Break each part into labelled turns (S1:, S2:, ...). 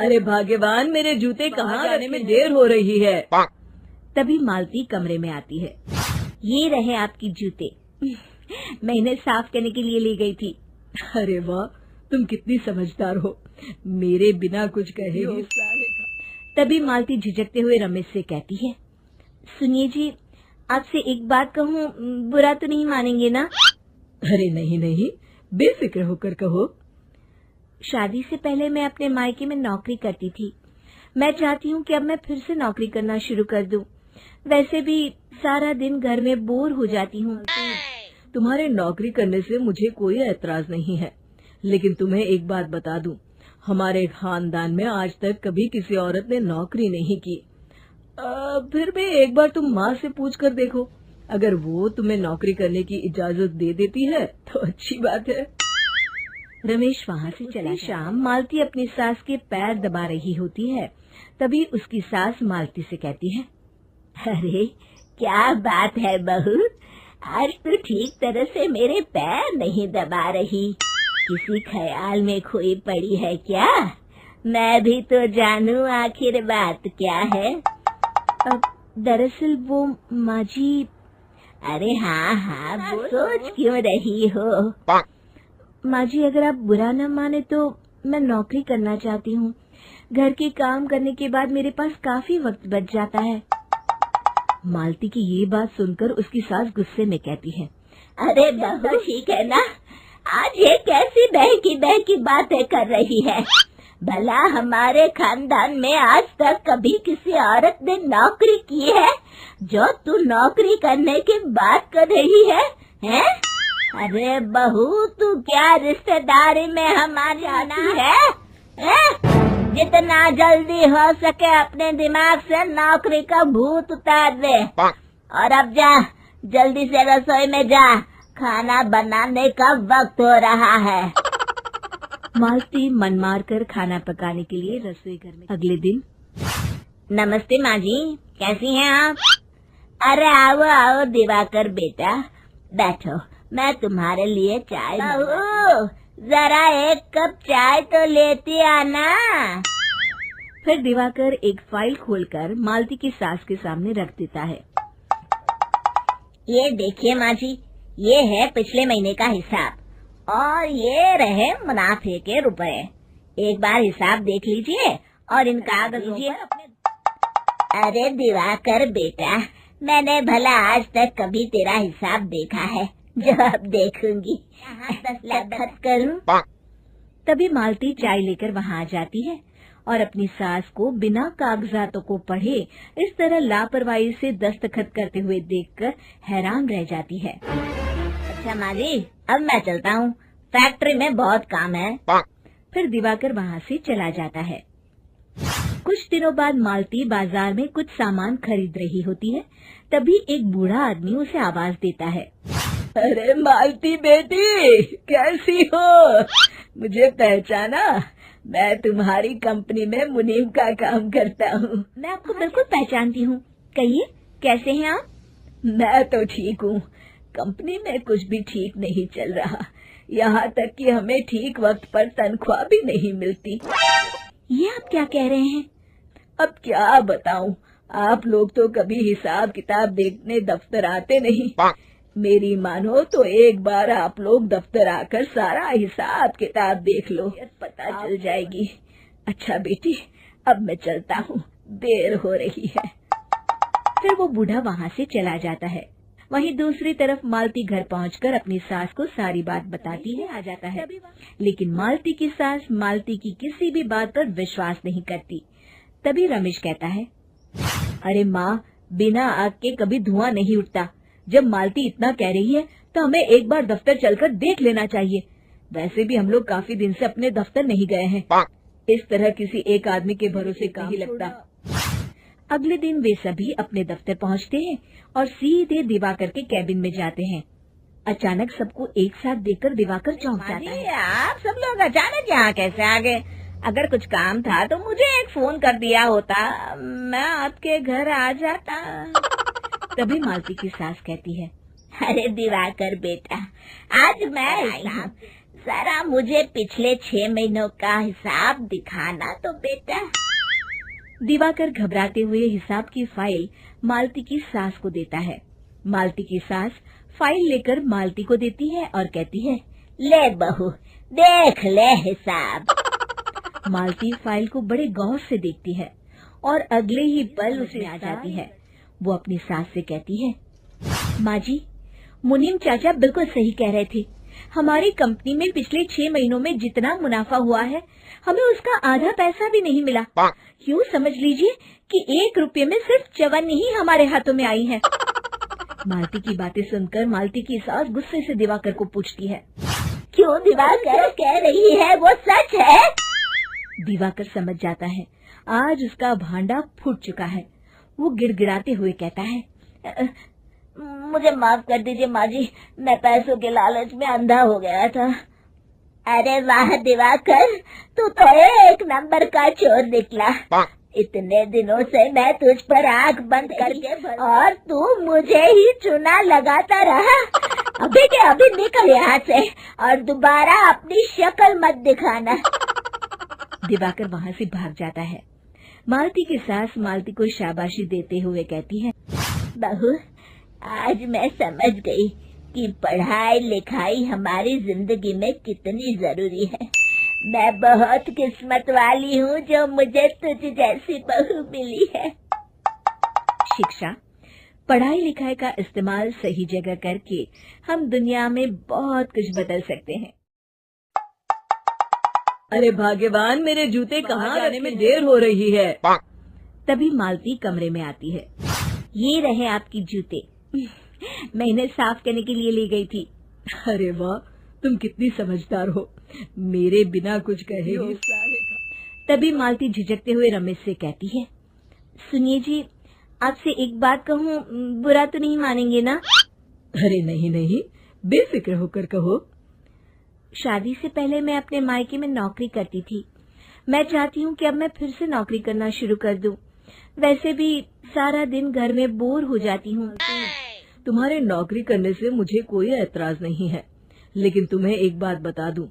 S1: अरे भाग्यवान, मेरे जूते कहाँ जाने में देर हो रही है।
S2: तभी मालती कमरे में आती है। ये रहे आपकी जूते। मैं इन्हें साफ करने के लिए ले गई थी।
S1: अरे वाह, तुम कितनी समझदार हो, मेरे बिना कुछ कहे ही।
S2: तभी मालती झिझकते हुए रमेश से कहती है, सुनिए जी, आपसे एक बात कहूँ, बुरा तो नहीं मानेंगे ना?
S1: अरे नहीं नहीं, बेफिक्र होकर कहो।
S2: शादी से पहले मैं अपने मायके में नौकरी करती थी। मैं चाहती हूँ कि अब मैं फिर से नौकरी करना शुरू कर दूं। वैसे भी सारा दिन घर में बोर हो जाती हूँ।
S1: तुम्हारे नौकरी करने से मुझे कोई ऐतराज नहीं है, लेकिन तुम्हें एक बात बता दूं, हमारे खानदान में आज तक कभी किसी औरत ने नौकरी नहीं की। फिर भी एक बार तुम माँ से पूछ कर देखो, अगर वो तुम्हें नौकरी करने की इजाजत दे देती है तो अच्छी बात है।
S2: रमेश वहाँ से चला। शाम मालती अपनी सास के पैर दबा रही होती है। तभी उसकी सास मालती से कहती है, अरे क्या बात है बहू, आज तो ठीक तरह से मेरे पैर नहीं दबा रही। किसी ख्याल में खोई पड़ी है क्या? मैं भी तो जानूं आखिर बात क्या है। दरअसल वो माँ जी। अरे हाँ हाँ, वो सोच क्यों रही हो? माँ जी, अगर आप बुरा न माने तो मैं नौकरी करना चाहती हूँ। घर के काम करने के बाद मेरे पास काफी वक्त बच जाता है। मालती की ये बात सुनकर उसकी सास गुस्से में कहती है, अरे बहू ठीक है ना, आज ये कैसी बहकी बातें कर रही है? भला हमारे खानदान में आज तक कभी किसी औरत ने नौकरी की है जो तू नौकरी करने की बात कर रही है, हैं? अरे बहू, तू क्या रिश्तेदारी में हमारी आना है? जितना जल्दी हो सके अपने दिमाग से नौकरी का भूत उतार दे, और अब जा, जल्दी से रसोई में जा, खाना बनाने का वक्त हो रहा है। मालती मन मार कर खाना पकाने के लिए रसोई घर में। अगले दिन। नमस्ते माँ जी, कैसी हैं आप? अरे आओ आओ दिवाकर बेटा, बैठो, मैं तुम्हारे लिए चाय। जरा एक कप चाय तो लेती आना। फिर दिवाकर एक फाइल खोलकर मालती की सास के सामने रख देता है। ये देखिए माँ जी, ये है पिछले महीने का हिसाब, और ये रहे मुनाफे के रुपए। एक बार हिसाब देख लीजिए और इन कागजों पर। अरे दिवाकर बेटा, मैंने भला आज तक कभी तेरा हिसाब देखा है जो अब देखूंगी? दस्तखत करूं? तभी मालती चाय लेकर वहाँ आ जाती है और अपनी सास को बिना कागजातों को पढ़े इस तरह लापरवाही से दस्तखत करते हुए देखकर हैरान रह जाती है। अच्छा माँ जी, अब मैं चलता हूँ, फैक्ट्री में बहुत काम है। फिर दिवाकर वहाँ से चला जाता है। कुछ दिनों बाद मालती बाजार में कुछ सामान खरीद रही होती है। तभी एक बूढ़ा आदमी उसे आवाज देता है,
S1: अरे मालती बेटी, कैसी हो? मुझे पहचाना? मैं तुम्हारी कंपनी में मुनीम का काम करता हूँ।
S2: मैं आपको बिल्कुल पहचानती हूँ। कहिए, कैसे हैं आप?
S1: मैं तो ठीक हूँ, कंपनी में कुछ भी ठीक नहीं चल रहा, यहाँ तक कि हमें ठीक वक्त पर तनख्वाह भी नहीं मिलती।
S2: ये आप क्या कह रहे हैं?
S1: अब क्या बताऊँ, आप लोग तो कभी हिसाब किताब देखने दफ्तर आते नहीं। मेरी मानो तो एक बार आप लोग दफ्तर आकर सारा हिसाब किताब देख लो, पता चल जाएगी। अच्छा बेटी, अब मैं चलता हूँ, देर हो रही है।
S2: फिर वो बूढ़ा वहाँ से चला जाता है। वहीं दूसरी तरफ मालती घर पहुंचकर अपनी सास को सारी बात बताती है, आ जाता है। लेकिन मालती की सास मालती की किसी भी बात पर विश्वास नहीं करती। तभी रमेश कहता है, अरे माँ, बिना आग के कभी धुआं नहीं उठता। जब मालती इतना कह रही है तो हमें एक बार दफ्तर चलकर देख लेना चाहिए। वैसे भी हम लोग काफी दिन से अपने दफ्तर नहीं गए हैं। इस तरह किसी एक आदमी के भरोसे काम नहीं लगता। अगले दिन वे सभी अपने दफ्तर पहुंचते हैं और सीधे दिवाकर के कैबिन में जाते हैं। अचानक सबको एक साथ देखकर दिवाकर चौंक जाता है। आप सब लोग अचानक यहाँ कैसे आ गए? अगर कुछ काम था तो मुझे एक फोन कर दिया होता, मैं आपके घर आ जाता। तभी मालती की सास कहती है, अरे दिवाकर बेटा, आज मैं आई हूँ, जरा मुझे पिछले 6 महीनों का हिसाब दिखाना तो बेटा।
S1: दिवाकर घबराते हुए हिसाब की फाइल मालती की सास को देता है। मालती की सास फाइल लेकर मालती को देती है और कहती है,
S2: ले बहू, देख ले हिसाब।
S1: मालती फाइल को बड़े गौर से देखती है और अगले ही पल उसे आ जाती है। वो अपनी सास से कहती है, माँ जी, मुनीम चाचा बिल्कुल सही कह रहे थे। हमारी कंपनी में पिछले 6 महीनों में जितना मुनाफा हुआ है, हमें उसका आधा पैसा भी नहीं मिला। यूँ समझ लीजिए कि 1 रुपये में सिर्फ चवन्नी ही हमारे हाथों में आई है। मालती की बातें सुनकर मालती की सास गुस्से से दिवाकर को पूछती है,
S2: क्यों दिवाकर कह रही है वो सच है?
S1: दिवाकर समझ जाता है आज उसका भांडा फूट चुका है। वो गिड़गिड़ाते हुए कहता है,
S2: मुझे माफ कर दीजिए माँ जी, मैं पैसों के लालच में अंधा हो गया था। अरे वाह दिवाकर, तू तो 1 नंबर का चोर निकला। इतने दिनों से मैं तुझ पर आंख बंद करके और तू मुझे ही चुना लगाता रहा। अभी के अभी निकल यहाँ से और दोबारा अपनी शक्ल मत दिखाना।
S1: दिवाकर वहाँ से भाग जाता है। मालती की सास मालती को शाबाशी देते हुए कहती है,
S2: बहू, आज मैं समझ गई कि पढ़ाई लिखाई हमारी जिंदगी में कितनी जरूरी है। मैं बहुत किस्मत वाली हूँ जो मुझे तुझ जैसी बहू मिली है।
S1: शिक्षा, पढ़ाई लिखाई का इस्तेमाल सही जगह करके हम दुनिया में बहुत कुछ बदल सकते हैं। अरे भाग्यवान, मेरे जूते कहाँ जाने में देर हो रही है। तभी मालती कमरे में आती है।
S2: ये रहे आपकी जूते, मैं इन्हें साफ करने के लिए ले गई थी।
S1: अरे वाह, तुम कितनी समझदार हो, मेरे बिना कुछ कहे ही। तभी मालती झिझकते हुए रमेश से कहती है,
S2: सुनिए जी, आपसे एक बात कहूँ, बुरा तो नहीं मानेंगे ना?
S1: अरे नहीं नहीं, बेफिक्र होकर कहो।
S2: शादी से पहले मैं अपने मायके में नौकरी करती थी। मैं चाहती हूँ कि अब मैं फिर से नौकरी करना शुरू कर दूँ। वैसे भी सारा दिन घर में बोर हो जाती हूँ।
S1: तुम्हारे नौकरी करने से मुझे कोई ऐतराज नहीं है, लेकिन तुम्हें एक बात बता दूं,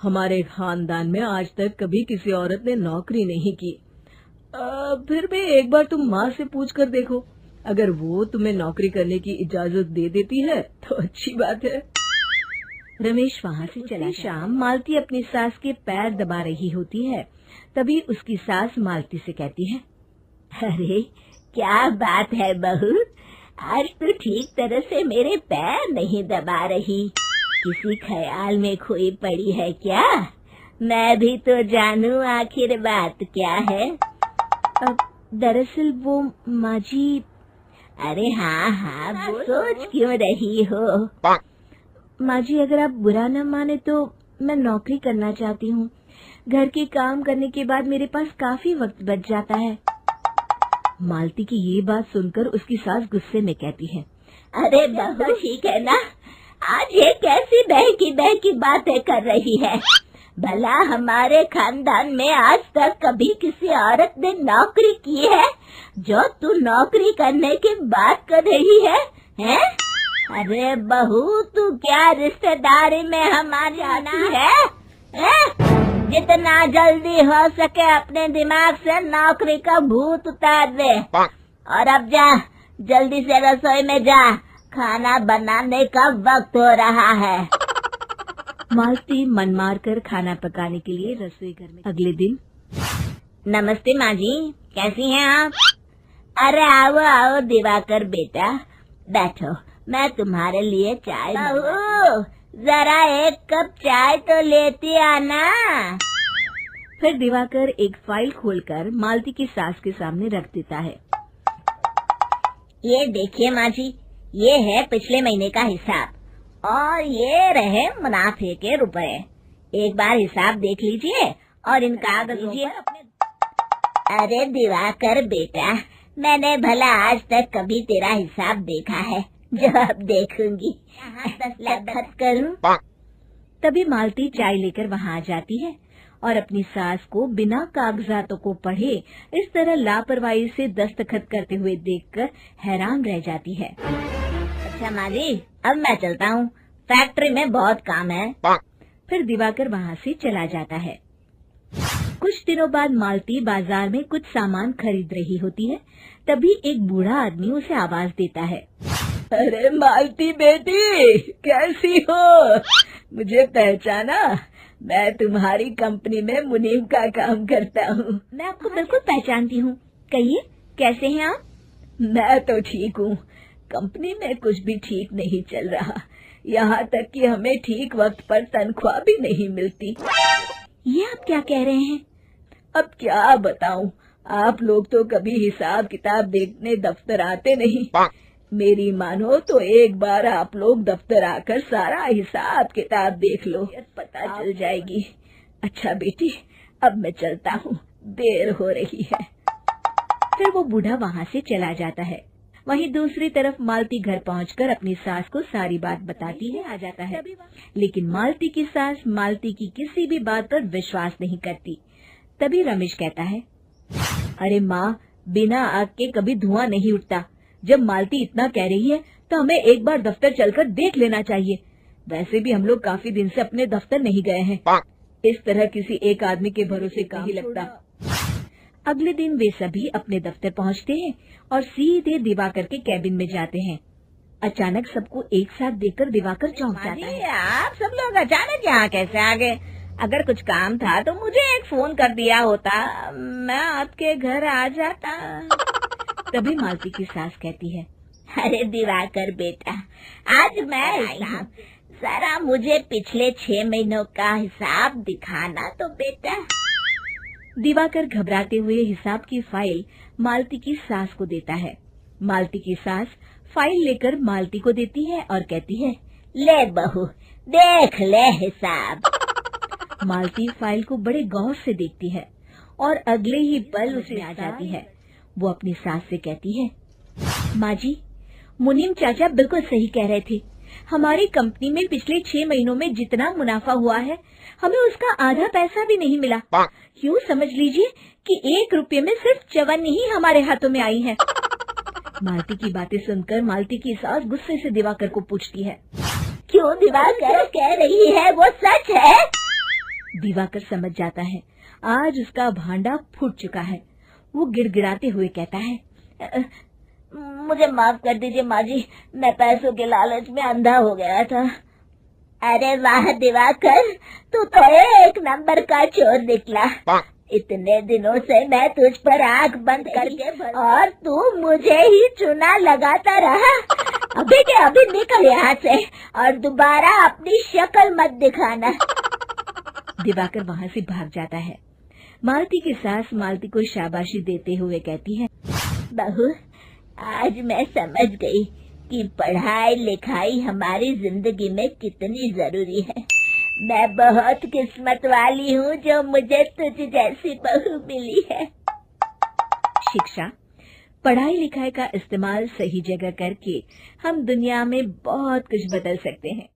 S1: हमारे खानदान में आज तक कभी किसी औरत ने नौकरी नहीं की। फिर भी एक बार तुम माँ से पूछ कर देखो, अगर वो तुम्हें नौकरी करने की इजाजत दे देती है तो अच्छी बात है। रमेश वहाँ से चला। शाम मालती अपनी सास के पैर दबा रही होती है। तभी उसकी सास मालती से कहती है,
S2: अरे क्या बात है बहू, आज तो ठीक तरह से मेरे पैर नहीं दबा रही। किसी ख्याल में खोई पड़ी है क्या? मैं भी तो जानूं आखिर बात क्या है।
S1: दरअसल वो माँ जी।
S2: अरे हाँ, वो सोच क्यों रही हो?
S1: माँ जी, अगर आप बुरा न माने तो मैं नौकरी करना चाहती हूँ। घर के काम करने के बाद मेरे पास काफी वक्त बच जाता है। मालती की ये बात सुनकर उसकी सास गुस्से में कहती है,
S2: अरे बहू ठीक है ना, आज ये कैसी बहकी बातें कर रही है? भला हमारे खानदान में आज तक कभी किसी औरत ने नौकरी की है जो तू नौकरी करने की बात कर रही है, हैं? अरे बहू, तू क्या रिश्तेदारी में हमारी आती है? जितना जल्दी हो सके अपने दिमाग से नौकरी का भूत उतार दे और अब जा, जल्दी से रसोई में जा, खाना बनाने का वक्त हो रहा है।
S1: मालती मन मार कर खाना पकाने के लिए रसोई घर में। अगले दिन।
S2: नमस्ते माँ जी, कैसी हैं आप? अरे आओ आओ दिवाकर बेटा, बैठो, मैं तुम्हारे लिए चाय। बहू, जरा 1 कप चाय तो लेती आना।
S1: फिर दिवाकर एक फाइल खोलकर मालती की सास के सामने रख देता है।
S2: ये देखिए माँ जी, ये है पिछले महीने का हिसाब और ये रहे मुनाफे के रुपए। एक बार हिसाब देख लीजिए और इन कागजों पर अरे दिवाकर बेटा, मैंने भला आज तक कभी तेरा हिसाब देखा है जो अब देखूंगी? दस्तखत करूं?
S1: तभी मालती चाय लेकर वहाँ आ जाती है और अपनी सास को बिना कागजातों को पढ़े इस तरह लापरवाही से दस्तखत करते हुए देखकर हैरान रह जाती है।
S2: अच्छा माँ जी, अब मैं चलता हूँ, फैक्ट्री में बहुत काम है। फिर दिवाकर वहाँ से चला जाता है। कुछ दिनों बाद मालती बाजार में कुछ सामान खरीद रही होती है। तभी एक बूढ़ा आदमी उसे आवाज देता है।
S1: अरे मालती बेटी, कैसी हो? मुझे पहचाना? मैं तुम्हारी कंपनी में मुनीम का काम करता हूँ।
S2: मैं आपको बिल्कुल पहचानती हूँ। कहिए, कैसे हैं आप?
S1: मैं तो ठीक हूँ। कंपनी में कुछ भी ठीक नहीं चल रहा, यहाँ तक कि हमें ठीक वक्त पर तनख्वाह भी नहीं मिलती।
S2: ये आप क्या कह रहे हैं?
S1: अब क्या बताऊँ, आप लोग तो कभी हिसाब किताब देखने दफ्तर आते नहीं। मेरी मानो तो एक बार आप लोग दफ्तर आकर सारा हिसाब किताब देख लो, पता चल जाएगी। अच्छा बेटी, अब मैं चलता हूँ, देर हो रही है।
S2: फिर वो बूढ़ा वहाँ से चला जाता है। वहीं दूसरी तरफ मालती घर पहुंचकर अपनी सास को सारी बात बताती है आ जाता है। लेकिन मालती की सास मालती की किसी भी बात पर विश्वास नहीं करती। तभी रमेश कहता है, अरे माँ, बिना आग के कभी धुआं नहीं उठता। जब मालती इतना कह रही है तो हमें एक बार दफ्तर चलकर देख लेना चाहिए। वैसे भी हम लोग काफी दिन से अपने दफ्तर नहीं गए हैं। इस तरह किसी एक आदमी के भरोसे काम नहीं लगता। अगले दिन वे सभी अपने दफ्तर पहुंचते हैं और सीधे दिवाकर के केबिन में जाते हैं। अचानक सबको एक साथ देखकर दिवाकर चौंक जाता है।
S1: आप सब लोग अचानक यहाँ कैसे आ गए? अगर कुछ काम था तो मुझे एक फोन कर दिया होता, मैं आपके घर आ जाता।
S2: तभी मालती की सास कहती है,
S1: अरे दिवाकर बेटा, आज मैं आई हूँ, जरा मुझे पिछले 6 महीनों का हिसाब दिखाना तो बेटा।
S2: दिवाकर घबराते हुए हिसाब की फाइल मालती की सास को देता है। मालती की सास फाइल लेकर मालती को देती है और कहती है,
S1: ले बहू, देख ले हिसाब।
S2: मालती फाइल को बड़े गौर से देखती है और अगले ही पल उसे आ जाती है। वो अपनी सास से कहती है, माँ जी, मुनीम चाचा बिल्कुल सही कह रहे थे। हमारी कंपनी में पिछले 6 महीनों में जितना मुनाफा हुआ है, हमें उसका आधा पैसा भी नहीं मिला। यूँ समझ लीजिए कि 1 रुपये में सिर्फ चवन्नी ही हमारे हाथों में आई है। मालती की बातें सुनकर मालती की सास गुस्से से दिवाकर को पूछती है,
S1: क्यों दिवाकर कह रही है वो सच है?
S2: दिवाकर समझ जाता है आज उसका भांडा फूट चुका है। वो गिड़गिड़ाते हुए कहता है,
S1: मुझे माफ कर दीजिए माँ जी, मैं पैसों के लालच में अंधा हो गया था। अरे वाह दिवाकर, तू तो एक नंबर का चोर निकला। इतने दिनों से मैं तुझ पर आंख बंद करके और तू मुझे ही चुना लगाता रहा। अभी के अभी निकल यहाँ से और दोबारा अपनी शक्ल मत दिखाना।
S2: दिवाकर वहाँ से भाग जाता है। मालती की सास मालती को शाबाशी देते हुए कहती है,
S1: बहू, आज मैं समझ गई कि पढ़ाई लिखाई हमारी जिंदगी में कितनी जरूरी है। मैं बहुत किस्मत वाली हूँ जो मुझे तुझ जैसी बहू मिली है।
S2: शिक्षा, पढ़ाई लिखाई का इस्तेमाल सही जगह करके हम दुनिया में बहुत कुछ बदल सकते हैं।